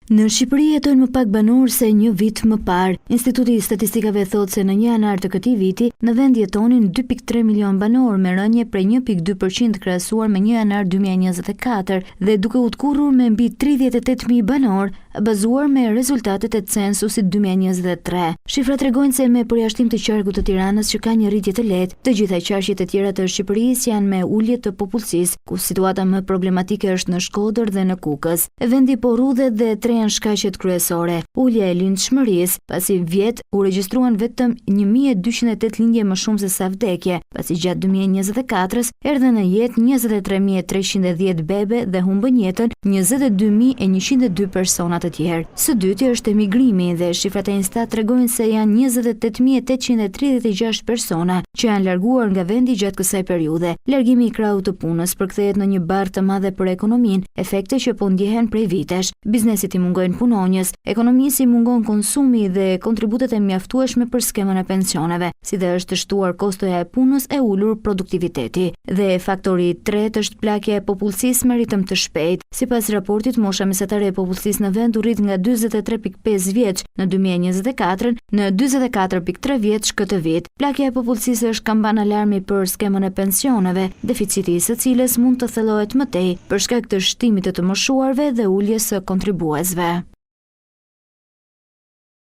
Në Shqipëri jetojnë më pak banorë se një vit më parë. Instituti i Statistikave thotë se në 1 janar të këtij viti, në vend jetonin 2.3 milion banorë, me rënje prej 1.2% krahasuar me 1 janar 2024 dhe duke u tkurrur me mbi 38.000 banorë, bazuar me rezultatet e censusit 2023. Shifrat tregojnë se me përjashtim të qarkut të Tiranës që ka një rritje të lehtë, të gjitha qarqet e tjera të Shqipërisë janë me ulje të popullsisë, ku situata më problematike është në Shkodër dhe në Kukës. Vendi po rrudhet dhe janë shkaqet kryesore. Ulja e lindshmërisë, pasi vjet u regjistruan vetëm 1208 lindje më shumë se sa vdekje, pasi gjatë 2024-s erdhën në jetë 23310 bebe dhe humbën jetën 22102 persona të tjerë. Së dyti është emigrimi dhe shifrat e Instat tregojnë se janë 28836 persona që janë larguar nga vendi gjatë kësaj periudhe. Largimi i krahut të punës përkthehet në një barë të madhe për ekonominë, efekte që po ndjehen prej vitesh. Biznesit i mungojnë punonjës, ekonomisë i mungon konsumi dhe kontributet e mjaftueshme për skemën e pensioneve, si dhe është të shtuar kostoja e punës e ulur produktiviteti. Dhe faktori i tretë është plakja e popullsisë me ritëm të shpejtë. Sipas raportit, mosha mesatare e popullsisë në vend u rrit nga 43.5 vjeç në 2024 në 44.3 vjeç këtë vit. Plakja e popullsisë është kamban alarmi për skemën e pensioneve, deficiti i së cilës mund të thellohet më tej për shkak të shtimit të moshuarve dhe uljes së kontribuesve.